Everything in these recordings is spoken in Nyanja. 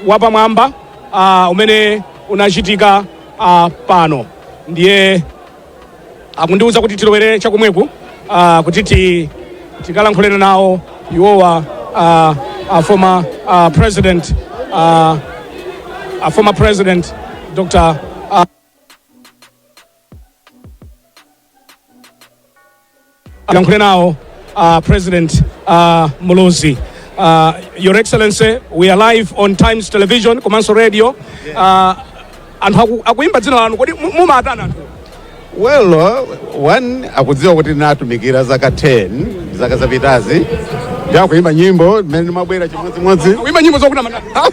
wapa mwamba umene unachitika pano ndiye akundiuza kuti tilowere chakumweku kuti tikalankhulana nawo iwowa former president former president Dr. Lankhulana nawo President Muluzi. Your Excellency, we are live on Times Television, Komanso Radio. And akuimba dzina lanu kodi mumatana anthu? Well, one akudziwa kuti natumikira zaka 10 zaka zapitazi ya kuimba nyimbo mmene mabwera chimodzimodzi kuimba nyimbo zokuti amatatu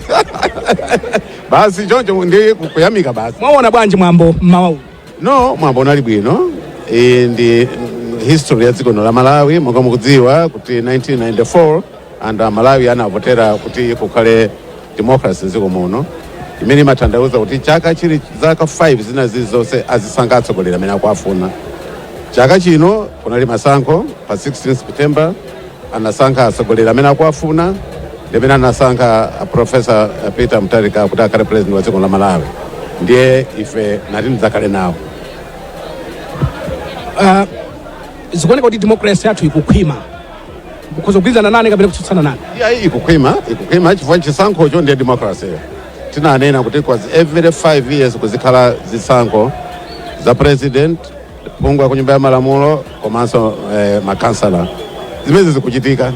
basi choncho ndi kuyamika basi. Mwaona bwanji mwambo mmawa? No, mwambo unali bwino. Ndi history ya dziko la Malawi monga mukudziwa kuti 1994 and Malawi anavotera kuti kukhale democracy dziko muno. Imene imatanthauza kuti chaka chili zaka 5 zina zizonse azisankha atsogoleri amene akuafuna. Chaka chino kunali masankho pa 16 September anasankha atsogoleri amene akuafuna ndipo anasankha Professor Peter Mutharika kuti akhale president wa dziko la Malawi. Ndiye ife nati tidzakhale nawo. Zikuoneka kuti democracy yathu ikukhwima. Kuzogwirizana nane kapena kutsutsana nane? Yeah, ikukhwima chifukwa chisankhocho ndiye democracy. Tinanena kuti kwa every 5 years kuzikhala zisankho za president, bungwe ku nyumba ya malamulo komanso makansala. Zimene zikuchitika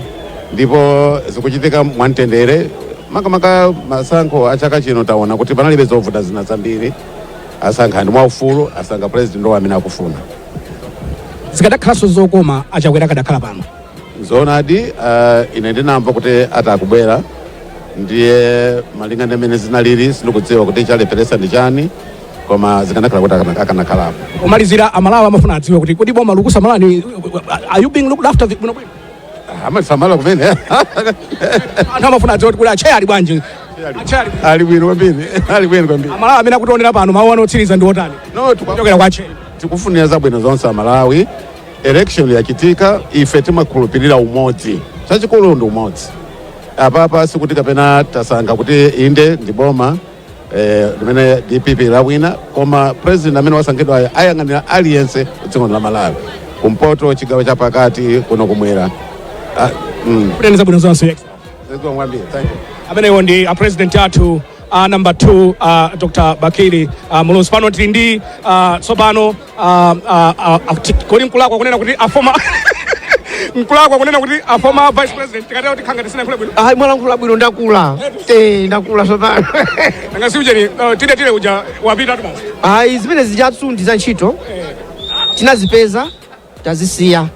ndipo zikuchitika mwamtendere. Makamaka masankho achaka chino taona kuti panalibe zovuta zina zambiri. Asankha ndi mwaufulu, asankha president ndo amene akufuna. Zikadakhalanso zokoma achakwera kadakhala pano. Zoonadi ine ndinamva kuti atakubwera ndiye malinga ndi mmene zinalili sindikudziwa kuti chaleperesa ndi chani koma zikanakhala kuti akanakhalapo. Omalizira amalawi amafuna adziwe kuti kodi boma likusamalani, are you being looked after bwino bwino? Amasamala kumene anthu amafuna adziwe kuti acheya ali bwanji? Ali bwino kwambiri, ali bwino kwambiri. Amalawi amene akutionera pano mawu anotsiriza ndi otani? No, tukachokera kwa acheya tikufunira zabwino zonse Malawi. Election yachitika ife timakhulupirira umodzi. Chachikulu ndi umodzi. Apapa sikuti kapena tasankha kuti inde ndi boma limene DPP lawina koma president amene wasankhidwa ayang'anira aliyense dziko la Malawi. Kumpoto chigawo cha pakati kuno kumwera. Kudeni zabwino zonse. Thank you. Amenewo ndi president athu number 2 Dr. Bakili Muluzi pano tili ndi tsopano kodi mkulakwa kunena kuti afoma mkulakwa kunena kuti afoma vice president tikatero kuti khanga tisina kula bwino. Mwalankhula bwino ndakula. Ndakula tsopano. Ngasiuje tile uja wapita tu basi. Zimene zijatsundi za ntchito tinazipeza tazisiya.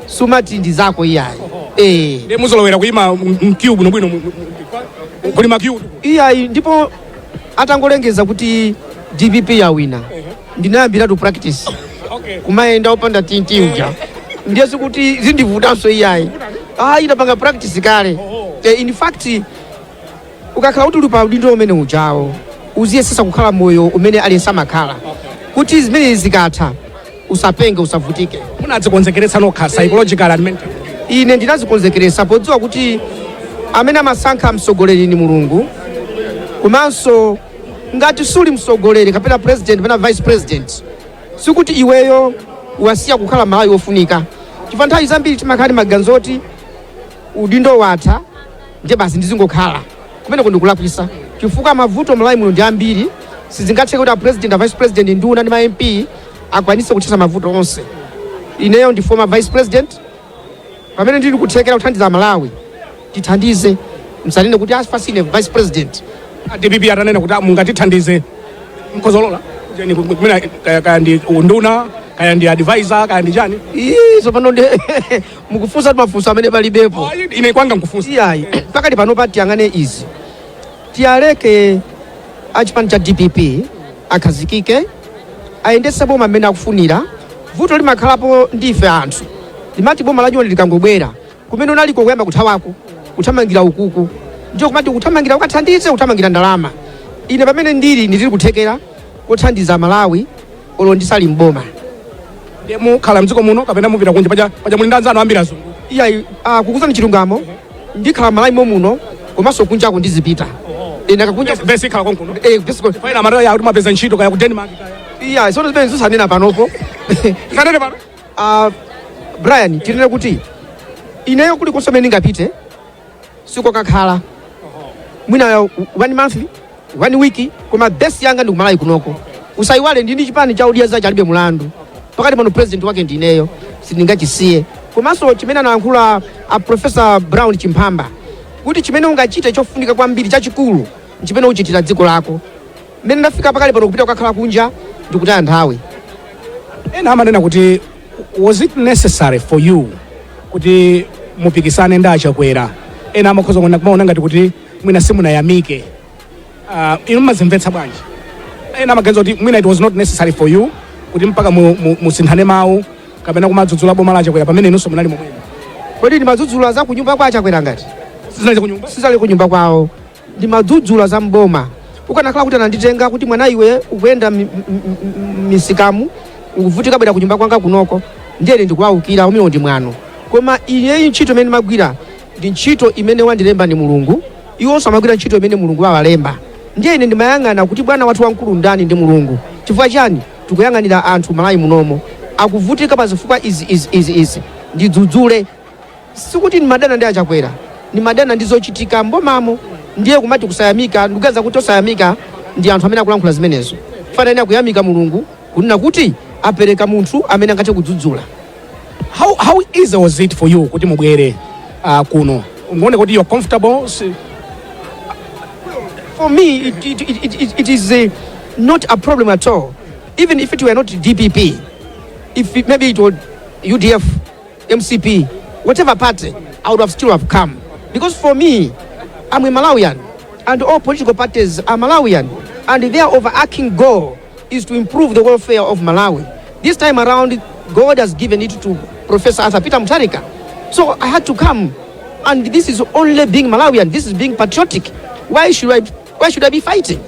Sumati ndi zako iyayi. Ndi muzolowera kuima mkiu bwino bwino kuli makiu. Iyayi ndipo atangolengeza kuti DPP yawina. Ndinayambira tu practice. Kumayenda opanda tinti uja. Ndiye kuti zindivutanso iyayi. Inapanga practice kale. In fact ukakhala kuti uli pa udindo umene ujawo uziyesesa kukhala moyo umene aliyense amakhala. Kuti zimene zikatha usapenge usavutike. Munadzikonzekeretsa nokha psychological and mental. Ine ndinazikonzekeretsa podziwa kuti amene amasankha mtsogoleri ni Mulungu. Komanso ngati suli mtsogoleri kapena president kapena vice president sikuti iweyo wasiya kukhala Malawi wofunika. Chifukwa nthawi zambiri timakhala maganzoti udindo watha ndiye basi ndizingokhala kumene kundikulakwisa chifukwa mavuto Malawi muno ndi ambiri sizingatheke kuti president vice president nduna ndi ma MP akwanise kuthesa mavuto onse. Ineyo ndi former vice president pamene ndili kuthekera kuthandiza Malawi tithandize msalinde kuti asifasine vice president. DPP atanena kuti mungatithandize mkozolola kumene kaya ndi unduna kaya ndi advisor kaya ndi chani. Tsopano ndi mukufunsa mafunso amene palibepo. Ine kwanga nkufunsa. Iyayi pakati pano pati yang'ane izi tiyaleke achipani cha DPP akhazikike ayendese boma amene akufunira. Vuto limakhalapo ndife anthu limati boma lanyoni likangobwera kumene unaliko kuyamba kuthawako kuthamangira ukuku ndiyo kumati kuthamangira ukathandize kuthamangira ndalama. Ine pamene ndili kuthekera kuthandiza Malawi olo ndisali mboma. Ndiye mukhala mdziko muno kapena mupita kunja paja muli ndi anzanu ambiri azungu. Iyayi kukuzani chilungamo ndikhala Malawi muno komanso kunjako ndizipita nakakunja basic kala konkuno basic faina mara ya mapeza ntchito kaya ku Denmark kaya iya sono zimene zisanena panopo kanene pano Brian tinene kuti ineyo kuli konse mene ngapite siko kakhala mwina 1 month 1 week koma best yanga ndi kumalawi kunoko usaiwale ndini chipani cha Odiaza chalibe mulandu pakati pano president wake ndineyo sindingachisiye komanso chimene anayankhula a Professor Brown Chimphamba kuti chimene ungachite chofunika kwambiri chachikulu chimene uchitira dziko lako mmene ndafika pakali pano kupita kukakhala kunja ndikutaya nthawi ena amanena kuti was it necessary for you kuti mupikisane ndi achakwera ena amakhoza kuona ngati kuti mwina simunayamike inu mazimvetsa bwanji ena amaganiza kuti mwina it was not necessary for you kuti mpaka musinthane mawu kapena kumadzudzula boma la achakwera pamene inunso munali momwene kodi ndi madzudzula za kunyumba kwa achakwera ngati sizali kunyumba kwawo ndi madzudzula za mboma ukanakhala kuti ananditenga kuti mwana iwe ukuyenda misikamu ukuvutika bwera kunyumba kwanga kunoko ndiyene ndikuwaukira umiwo ndi mwano koma iyeyi ntchito imene magwira ndi ntchito imene wandilemba ndi Mulungu iwonso amagwira ntchito imene Mulungu wawalemba ndiyene ndimayang'ana kuti bwana wathu wamkulu ndani ndi Mulungu chifukwa chani tikuyang'anira anthu malawi munomo akuvutika pa zifukwa izi ndidzudzule sikuti ni madana ndi achakwera ni madana ndi zochitika mbomamo ndiye kumati kusayamika ndikuganiza kuti osayamika ndi anthu amene akulankhula zimenezo fanani akuyamika Mulungu kunena kuti apereka munthu amene angathe kudzudzula how easy was it for you kuti mubwere kuno ngone kuti you're comfortable for me it is not a problem at all even if it were not DPP if maybe it were UDF MCP whatever party I would have still have come because for me I'm a Malawian and all political parties are Malawian and their overarching goal is to improve the welfare of Malawi. This time around God has given it to Professor Peter Mutharika, so I had to come and this is only being Malawian, this is being patriotic. Why should I be fighting?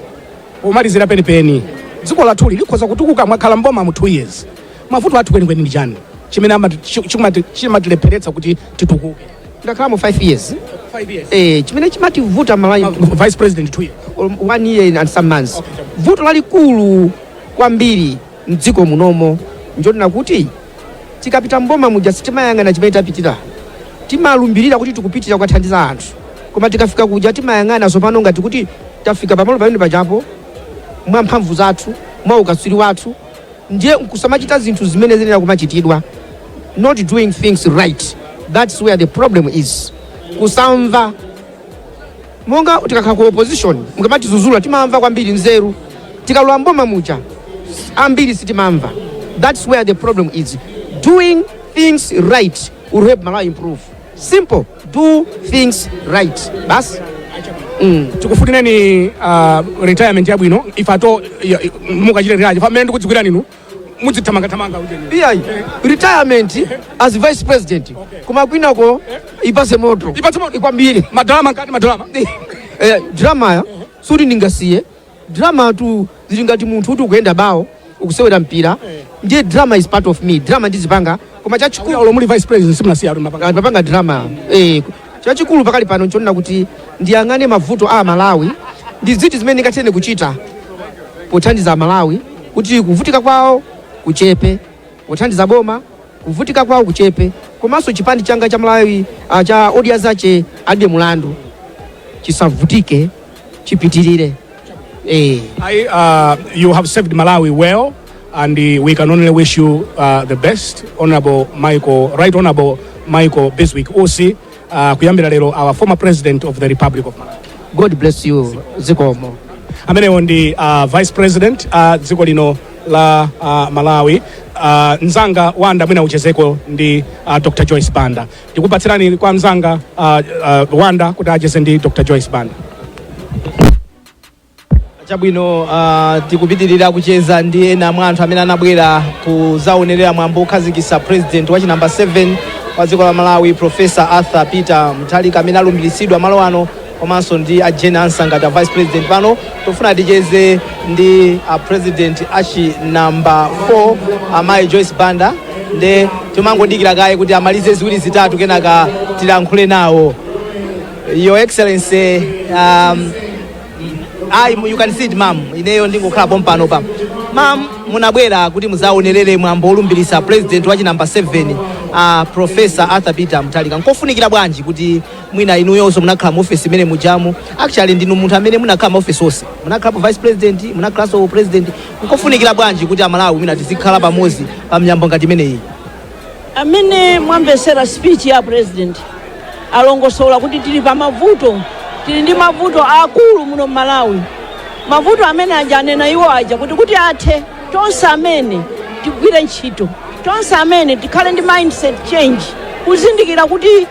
Umalizira penipeni dziko lathu likhoza kutukuka mwakhala mboma mu 2 years mavuto athu kwenikweni ndi chani chimene chimatilepheretsa kuti titukuke ndakhala mu 5 years 5 years chimene chimativuta Malawi vice president 2 years 1 year and some months vuto lalikulu kwambiri mdziko munomo njoti kuti tikapita mboma muja sitimayang'ana chimene tapitira timalumbirira kuti tikupitira kwathandiza anthu koma tikafika kuja timayang'ana sopano ngati kuti tafika pamalo pamene pajapo mwa mphamvu zathu mwa ukaswiri wathu ndiye kusamachita zinthu zimene zenera kumachitidwa not doing things right. That's where the problem is. Kusamva monga tikakhala ku opposition mukamati zuzula timamva kwambiri nzeru tikalowa mboma muja ambiri sitimamva. That's where the problem is. Doing things right will help Malawi improve. Simple. Do things right. Bas. Tikufutineni retirement yabwino ifato mukachite riraje pamene ndikudzigwira ninu mudzitamanga ujeni. Yeah, retirement as vice president. Kuma kwinako ipase moto. Ikwambiri Madrama ngati madrama. Drama ya suri ningasiye. Drama tu zilingati munthu kuti ukuyenda bawo ukusewera mpira. Ndiye drama is part of me. Drama ndizipanga koma chachikulu Olumuli vice president simnasiya mapanga drama. Chachikulu pakali pano nchonena kuti ndiyang'ane mavuto a Malawi ndi ziti zimene ndingathe kuchita pothandiza Malawi kuti kuvutika kwawo kuchepe, pothandiza boma kuvutika kwawo kuchepe, komanso chipandi changa cha Malawi cha Odiazache ade mulandu chisavutike chipitirire. You have served Malawi well, and we can only wish you the best, Honorable Michael Biswick OC, kuyambira lero our former president of the Republic of Malawi. God bless you, Zikomo. Amene ndi vice president dziko lino la Malawi, nzanga wanda mwina uchezeko ndi Dr. Joyce Banda. Tikupatsirani kwa nzanga wanda kuti acheze ndi Dr. Joyce Banda. Chabwino tikupitirira kucheza ndi ena mwa anthu amene anabwera kuzaonerera mwambo okhazikitsa president wa namba 7 wa dziko la Malawi, Professor Peter Mutharika amene alumbiritsidwa malo ano, komanso ndi Jane Ansangata vice president. Pano tofuna ticheze ndi president namba 4 amayi Joyce Banda, nde timangodikira kaye kuti amalize ziwiri zitatu kenaka tilankhule nawo. Your Excellency, you can see it, ma'am. Ineyo ndingokhala pompano pa. Ma'am, munabwera kuti muzaonerere mwambo Olumbilisa president wachi number 7, Professor Arthur Peter Mutharika. Nkofunikira bwanji kuti mwina inuyonso munakhala mu office imene mujamu. Actually ndinu munthu amene munakhala mu office onse. Munakhala vice president, munakhala president. Nkofunikira bwanji kuti amalawi mwina tizikhala pamodzi pa mnyambo ngati imeneyi. Amene mwamvesera speech ya president alongosola kuti tili pa mavuto, tili ndi mavuto akulu muno Malawi. Mavuto amene ajanena iwo aja kuti athe tonse amene tigwire ntchito, tonse amene tikhale ndi mindset change, kuzindikira kuti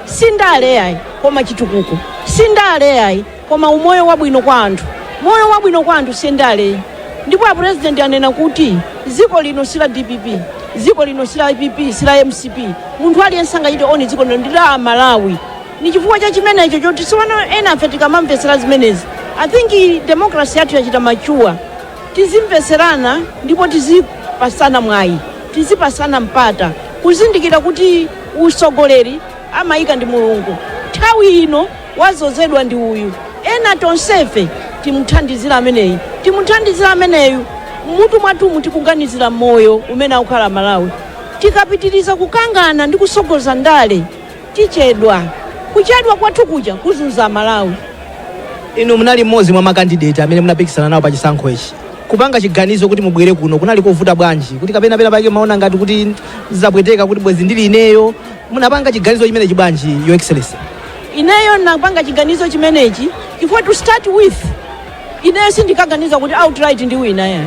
sindale yayi koma chitukuko, sindale yayi koma umoyo wabwino kwa anthu, moyo wabwino kwa anthu sindale. Ndipo a president anena kuti ziko lino sila DPP, ziko lino sila IPP, sila MCP, munthu aliyense angachite oni ziko lino ndila Malawi. Ni chifukwa cha chimenecho choti siwano ena afe tikamamvesera zimenezi. I think democracy yathu yachita machua. Tizimveserana ndipo tizipasana mwayi, tizipasana mpata, kuzindikira kuti usogoleri amayika ndi Mulungu. Nthawi ino wazozedwa ndi uyu. Ena tonsefe timuthandizira ameneyi, timuthandizira ameneyu. Mutu mwatumu tikuganizira moyo umene akukhala Malawi. Tikapitiriza kukangana ndi kusogoza ndale, tichedwa. Kuchedwa kwathu kuja kuzunza Malawi. Inu munali mmodzi mwa makandidate amene munapikisana nawo pa chisankho ichi. Kupanga chiganizo kuti mubwere kuno kunali kovuta bwanji? Kuti kapena pake maona ngati kuti zabweteka kuti bwezi ndili ineyo. Munapanga chiganizo chimenechi bwanji, Your Excellency? Ineyo napanga chiganizo chimenechi chifukwa to start with. Ineyo sindikaganiza kuti outright ndi wina ya.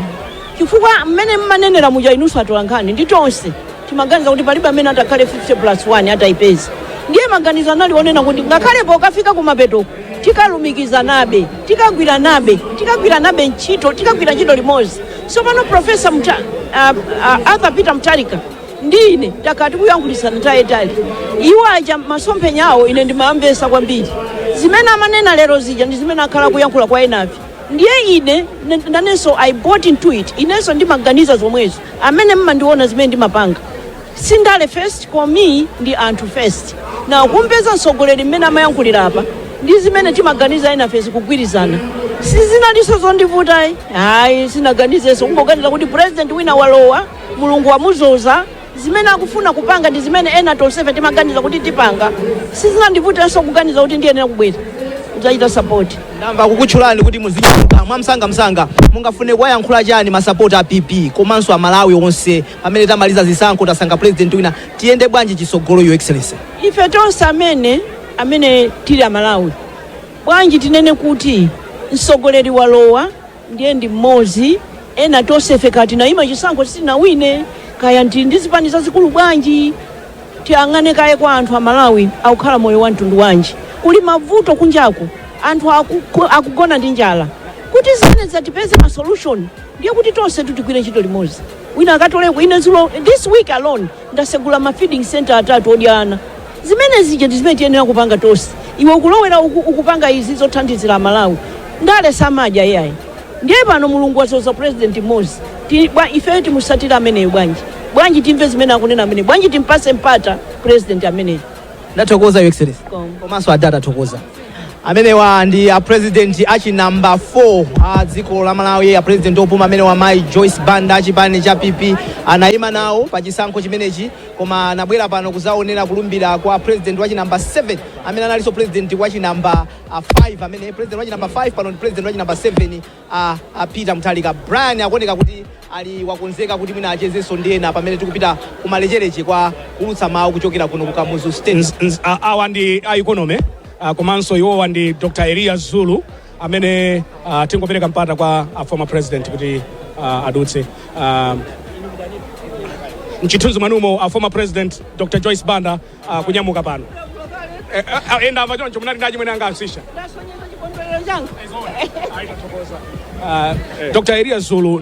Chifukwa mmene mmanenera muja inusu atolankhani ndi tonse timaganiza kuti palibe amene atakhale 50+1 ataipeza. Ndiye maganizo anali onena kuti ngakhale pokafika kumapeto tikalumikiza nabe, tikagwira nabe ntchito, tikagwira ntchito limodzi. So pano Professor Arthur Peter Mutharika ndine takati kuyankhulitsana tayetali. Iwo aja masomphenya awo ine ndimamvesa kwambiri. Zimene amanena lero zija ndi zimene akhala kuyankhula kwa enafi. Ndiye ine nanenso I bought into it. Inenso ndimaganiza zomwezo amene mmandiona zimene ndimapanga. Sindale first, for me ndi anthu first. Na kumpeza msogoleri mmene amayankhulira apa ndi zimene timaganiza ena fesi kugwirizana. Sizinaliso zondivuta hayi, sinaganizeso kungoganiza kuti president wina walowa, Mulungu wamuzoza, zimene akufuna kupanga ndi zimene ena tonsefe timaganiza kuti tipanga. Sizinandivutanso kuganiza kuti ndiyenera kubwera kudzachita support. Ndamva kukutchulani kuti muzinyamuka mwamsanga mungafune kuwayankhula chani ma-support a PP komanso a Malawi onse pamene tamaliza zisankho tasankha president wina, tiyende bwanji chisogolo, Your Excellency? Ife tonse amene tili a Malawi, bwanji tinene kuti msogoleri walowa ndiye ndi mmodzi, ena tonsefe kati naima chisankho sitinawine, kaya ndi zipani zazikulu bwanji, tiyang'ane kaye kwa anthu a Malawi akukhala moyo wa mtundu wanji. Kuli mavuto kunjaku, anthu akugona ndi njala. Kuti zimene zatipeze ma solution ndiye kuti tonse tutigwire ntchito limodzi. Wina akatoleko ine zulo this week alone ndasegula ma feeding center 3 odiana. Zimene zije ndi zimene tiyenera kupanga tonse. Iwe ukulowera ukupanga izi zothandizira Malawi. Ndale samaja yayi. Ndiye pano Mulungu wazoza president mmodzi. Ife timusatira ameneyo bwanji. Bwanji timve zimene akunena amene. Bwanji timpase mpata president ameneyo. Ndathokoza, Your Excellency. Komanso adata thokoza. Amenewa ndi a president achi number 4 a dziko la Malawi, a president opuma amene wa mai Joyce Banda achipani cha PP anayima nawo pa chisankho chimenechi, koma anabwera pano kuzaonera kulumbira kwa president wachi number 7 amene analinso president wachi number 5 amene president wachi number 5 pano ndi president wachi number 7 a Peter Mutharika. Brian akuoneka kuti ali wakonzeka kuti mwina achezenso ndiyena pamene tikupita kumalechereche kwa kulutsa mawu kuchokera kuno ku Kamuzu State. Awa ndi a economy komanso iwowa ndi Dr. Elias Zulu amene tingopereka mpata kwa former president kuti adutse. Mchithunzi mwanumo former president Dr. Joyce Banda kunyamuka pano. Enda amachoncho munali ndaji mwene anga asisha. Dr. Elias Zulu